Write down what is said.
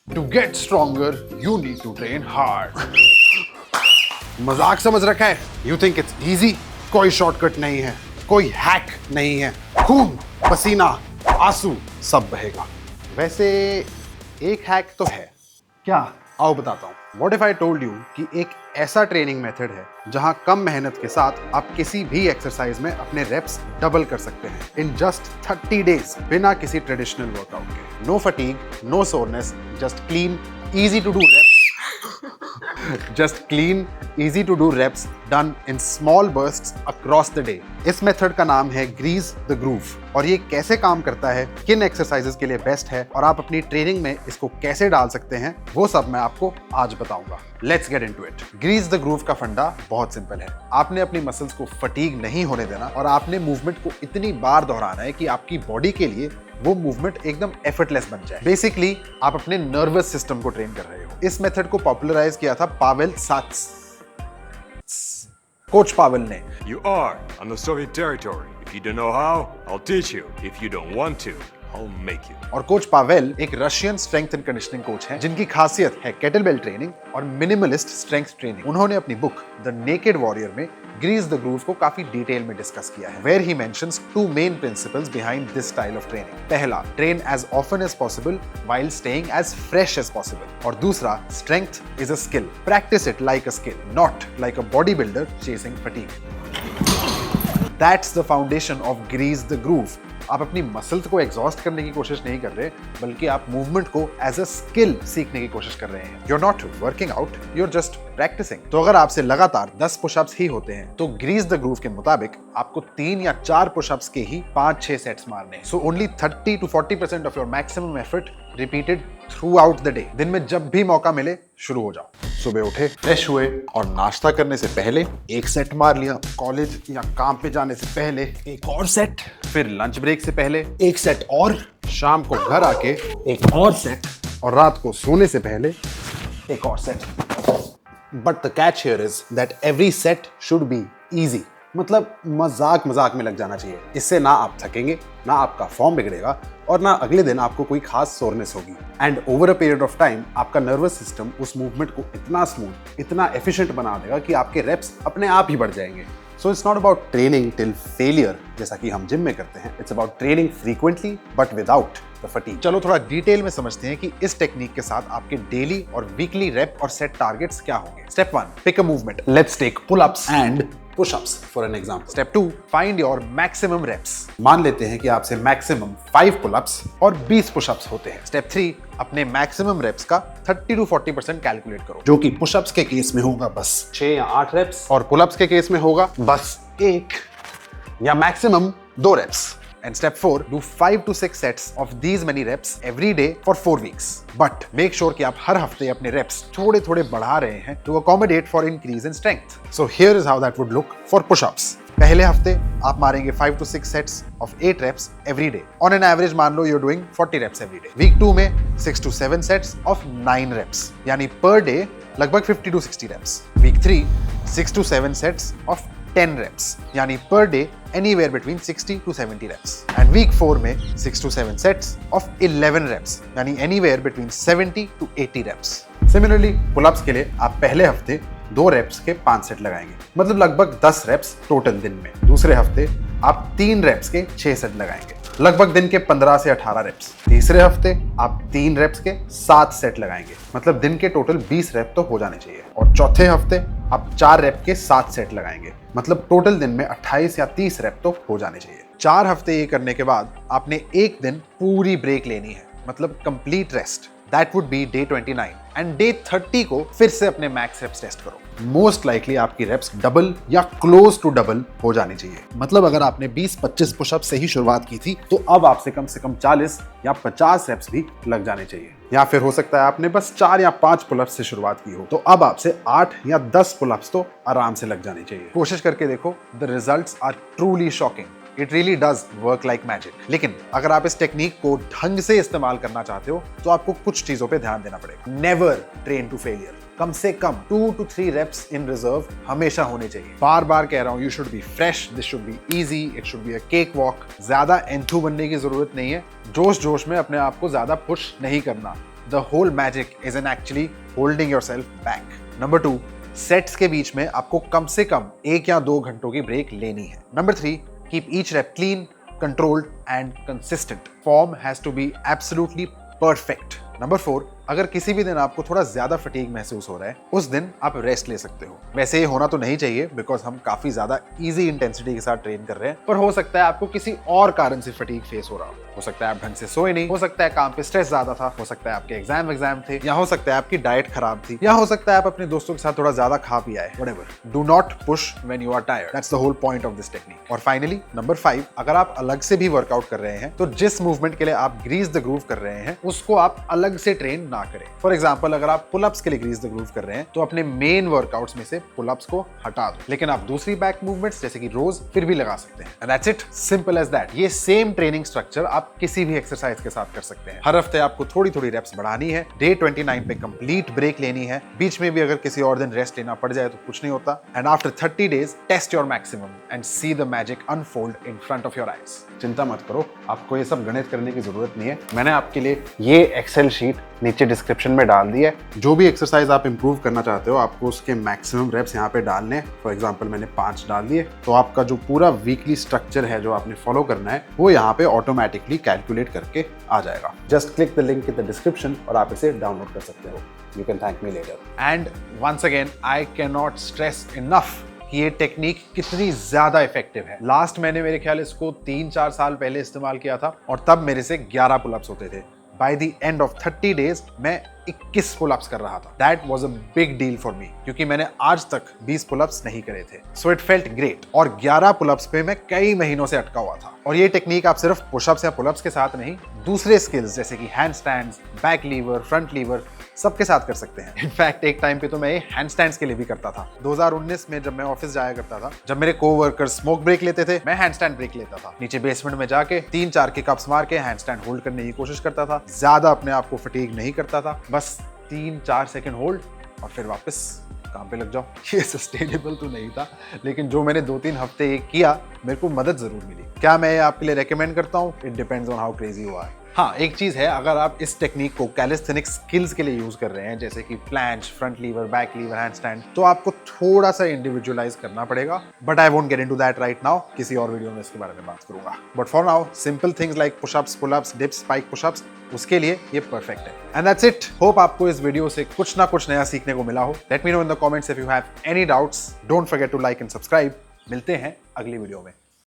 To get stronger, you need to train hard. मजाक समझ रखा है? You think it's easy? कोई शॉर्टकट नहीं है, कोई हैक नहीं है। खून, पसीना, आंसू सब बहेगा। वैसे एक हैक तो है। क्या? आओ बताता हूँ। What if I told you कि एक ऐसा ट्रेनिंग मेथड है जहां कम मेहनत के साथ आप किसी भी एक्सरसाइज में अपने रेप्स डबल कर सकते हैं इन जस्ट 30 डेज बिना किसी ट्रेडिशनल वर्कआउट के। No fatigue, no soreness, just clean, easy to do reps. Just clean, easy to do reps done in small bursts across the day. इस method का नाम है Grease the Groove और ये कैसे काम करता है, किन एक्सरसाइजेस के लिए बेस्ट है और आप अपनी ट्रेनिंग में इसको कैसे डाल सकते हैं, वो सब मैं आपको आज बताऊंगा। Let's get into it. Grease the Groove का फंडा बहुत सिंपल है। आपने अपनी मसल्स को फटीग नहीं होने देना और आपने मूवमेंट को इतनी बार दोहराना है कि आपकी बॉडी के लिए वो मूवमेंट एकदम एफर्टलेस बन जाए। बेसिकली आप अपने नर्वस सिस्टम को ट्रेन कर रहे हो। इस मेथड को पॉपुलराइज किया था पावेल सात्स, कोच पावेल ने। You are on the Soviet territory. If you don't know how, I'll teach you. If you don't want to, I'll make you. और कोच पावेल एक Russian strength and conditioning coach हैं जिनकी खासियत है kettlebell training और minimalist strength training. उन्होंने अपनी book the naked warrior में ग्रीज द ग्रूव को काफी डिटेल में डिस्कस किया है, where he mentions two main principles behind this style of training. पहला, train as often as possible while staying as fresh as possible. और दूसरा, strength is a skill, practice it like a skill, not like a body builder chasing fatigue. That's the foundation of grease the groove. आप अपनी muscles को exhaust करने की कोशिश नहीं कर रहे, बल्कि आप मूवमेंट को एज अ स्किल सीखने की कोशिश कर रहे हैं। You are not working out, you are just practising. तो अगर आपसे लगातार 10 पुशअप्स ही होते हैं तो ग्रीज द ग्रूव के मुताबिक आपको 3 या 4 पुशअप्स के ही 5-6 सेट्स मारने हैं। So only 30 to 40% of your maximum effort repeated through out the day. दिन में जब भी मौका मिले शुरू हो जाओ। सुबह उठे, फ्रेश हुए और नाश्ता करने से पहले एक सेट मार लिया, कॉलेज या काम पे जाने से पहले एक और सेट, फिर लंच ब्रेक से पहले एक सेट और, शाम को घर आके एक और सेट और रात को सोने से पहले एक और set. But the catch here is that every set should be easy, मतलब मजाक मजाक में लग जाना चाहिए। इससे ना आप थकेंगे, ना आपका फॉर्म बिगड़ेगा और ना अगले दिन आपको कोई खास सोरनेस होगी। And over a period of time आपका नर्वस सिस्टम उस मूवमेंट को इतना स्मूथ, इतना एफिशिएंट बना देगा कि आपके रेप्स अपने आप ही बढ़ जाएंगे। So it's not about training till failure जैसा कि हम जिम में करते हैं, it's about training frequently but without the fatigue. चलो थोड़ा डिटेल में समझते हैं कि इस टेक्निक के साथ आपके डेली और वीकली रेप और सेट टारगेट्स क्या होंगे। Step 1, pick a movement. Let's take pull-ups and push-ups for an example. Step 2, find your maximum reps. मान लेते हैं कि आपसे मैक्सिमम 5 पुल-अप्स और 20 पुश-अप्स होते हैं। स्टेप 3, अपने मैक्सिमम रेप्स का 30 to 40% कैलकुलेट करो, जो कि पुश-अप्स के केस में होगा बस 6 या 8 रेप्स और पुल-अप्स के केस में होगा बस 1 या maximum 2 wraps. And step 4, do 5 to 6 sets of these many reps every day for 4 weeks. But make sure कि आप हर हफ्ते अपने reps थोड़े थोड़े बढ़ा रहे हैं to accommodate for increase in strength. So here is how that would look for push-ups. पहले हफ्ते आप मारेंगे 5 to 6 sets of 8 reps every day. On an average मान लो you're doing 40 reps every day. Week 2 में 6 to 7 sets of 9 reps. यानी per day लगभग 50 to 60 reps. Week 3, 6 to 7 sets of 10 reps, यानी per day anywhere between 60 to 70 reps. And week 4 में 6 to 7 sets of 11 reps, यानी anywhere between 70 to 80 reps. Similarly, pull-ups के लिए आप पहले हफ्ते 2 reps के 5 सेट लगाएंगे, मतलब लगभग 10 reps टोटल दिन में। दूसरे हफ्ते आप 3 reps के 6 सेट लगाएंगे, लगभग दिन के 15 से 18 रेप्स। तीसरे हफ्ते आप 3 रेप्स के 7 सेट लगाएंगे, मतलब दिन के टोटल 20 रेप तो हो जाने चाहिए। और चौथे हफ्ते आप 4 रेप के 7 सेट लगाएंगे, मतलब टोटल दिन में 28 या 30 रेप तो हो जाने चाहिए। 4 हफ्ते ये करने के बाद आपने एक दिन पूरी ब्रेक लेनी है, मतलब complete rest. That would be day 29 and day 30 को फिर से अपने मैक्स रेप्स टेस्ट करो। मोस्ट लाइकली आपकी रेप्स डबल या क्लोज टू डबल हो जानी चाहिए। मतलब अगर आपने 20-25 पुशअप से ही शुरुआत की थी तो अब आपसे कम से कम 40 या 50 रेप्स भी लग जाने चाहिए। या फिर हो सकता है आपने बस 4 या 5 पुलअप्स से शुरुआत की हो, तो अब आपसे 8 या 10 पुलअप्स तो आराम से लग जाने चाहिए। कोशिश करके देखो, the results are truly shocking. It really does work like magic. लेकिन अगर आप इस टेक्निक को ढंग से इस्तेमाल करना चाहते हो तो आपको कुछ चीजों पे ध्यान देना पड़ेगा। Never train to failure. कम से कम 2 to 3 reps इन रिजर्व हमेशा होने चाहिए। बार बार कह रहा हूं, you should be fresh, this should be easy, it should be a cake walk. ज्यादा एंथू बनने की जरूरत नहीं है। जोश जोश में अपने आप को ज्यादा पुश नहीं करना। The whole magic is in actually holding yourself back. Number 2, sets के बीच में आपको कम से कम 1 या 2 घंटों की ब्रेक लेनी है। Number 3, keep each rep clean, controlled and consistent. Form has to be absolutely perfect. Number 4, अगर किसी भी दिन आपको थोड़ा ज्यादा फटीग महसूस हो रहा है, उस दिन आप रेस्ट ले सकते हो। वैसे ये होना तो नहीं चाहिए बिकॉज हम काफी ज्यादा इजी इंटेंसिटी के साथ ट्रेन कर रहे हैं, पर हो सकता है आपको किसी और कारण से फटीग फेस हो रहा हो सकता है आप ढंग से सोए नहीं, हो सकता है काम पे स्ट्रेस ज्यादा था, हो सकता है आपके एग्जाम थे, या हो सकता है आपकी डाइट खराब थी, या हो सकता है आप अपने दोस्तों के साथ थोड़ा ज्यादा खा पी आए। Whatever, do not push when you are tired, that's the whole point of this technique. और फाइनली नंबर 5, अगर आप अलग से भी वर्कआउट कर रहे हैं तो जिस मूवमेंट के लिए आप ग्रीज द ग्रूव कर रहे हैं उसको आप अलग से ट्रेन ना करें। फॉर एग्जाम्पल, अगर आप पुलअप्स के लिए ग्रीज द ग्रूव कर रहे हैं तो अपने मेन वर्कआउट्स में से पुलअप्स को हटा दो, लेकिन आप दूसरी बैक मूवमेंट्स जैसे कि रोज फिर भी लगा सकते हैं। And that's it, simple as that. ये सेम ट्रेनिंग स्ट्रक्चर आप किसी भी एक्सरसाइज के साथ कर सकते हैं। हर हफ्ते आपको थोड़ी थोड़ी रेप्स बढ़ानी है, डे 29 पे कंप्लीट ब्रेक लेनी है, बीच में भी अगर किसी और दिन रेस्ट लेना पड़ जाए तो कुछ नहीं होता। And after 30 days test your maximum and see the magic unfold in front of your eyes. चिंता मत करो, आपको ये सब गणित करने की जरूरत नहीं है। मैंने आपके लिए ये एक्सेल शीट नीचे डिस्क्रिप्शन में डाल दी है। जो भी एक्सरसाइज आप इंप्रूव करना चाहते हो आपको उसके मैक्सिमम रेप्स यहाँ पे डालने हैं। फॉर एग्जांपल मैंने 5 डाल दिए, तो आपका जो पूरा वीकली स्ट्रक्चर है जो आपने फॉलो करना है वो यहाँ पे ऑटोमेटिकली कैलकुलेट करके आ जाएगा। Just click the link in the description और आप इसे डाउनलोड कर सकते हो। You can thank me later. And once again, I can not stress enough कि ये टेक्निक कितनी ज्यादा इफेक्टिव है। लास्ट मैंने मेरे ख्याल इसको 3-4 साल पहले इस्तेमाल किया था और तब मेरे से 11 पुलअप्स होते थे। By the end of 30 days मैं 21 पुलअप्स कर रहा था। That was a big deal for me, क्योंकि मैंने आज तक 20 पुलअप्स नहीं करे थे। So it felt great. और 11 पुलअप्स पे मैं कई महीनों से अटका हुआ था। और ये टेक्निक आप सिर्फ पुशअप्स या पुलअप्स के साथ नहीं, दूसरे स्किल्स जैसे कि handstands, back lever, front lever, सबके साथ कर सकते हैं। इनफैक्ट एक टाइम पे तो मैं ये हैंड स्टैंड्स के लिए भी करता था। 2019 में जब मैं ऑफिस जाया करता था, जब मेरे कोवर्कर्स स्मोक ब्रेक लेते थे, मैं हैंड स्टैंड ब्रेक लेता था। नीचे बेसमेंट में जाके 3-4 किकअप्स मार के हैंड स्टैंड होल्ड करने की कोशिश करता था। ज्यादा अपने आप को फटीग नहीं करता था, बस 3-4 सेकंड होल्ड और फिर वापस काम पे लग जाओ। ये सस्टेनेबल तो नहीं था, लेकिन जो मैंने 2-3 हफ्ते ये किया, मेरे को मदद जरूर मिली। क्या मैं आपके लिए रेकमेंड करता हूँ? It depends on how crazy हुआ है। हाँ, एक चीज है, अगर आप इस टेक्निक को कैलिस्थेनिक स्किल्स के लिए यूज कर रहे हैं जैसे कि planche, front lever, back lever, hand stand, तो आपको थोड़ा सा इंडिविजुअलाइज करना पड़ेगा। But I won't get into that right now, किसी और वीडियो में इसके बारे में बात करूंगा। But for now, simple things like pushups, pullups, dips, spike pushups, उसके लिए ये परफेक्ट है। And that's it. होप आपको इस वीडियो से कुछ ना कुछ नया सीखने को मिला हो। Let me know in the comments if you have any doubts. Don't forget to like and subscribe. मिलते हैं अगली वीडियो में।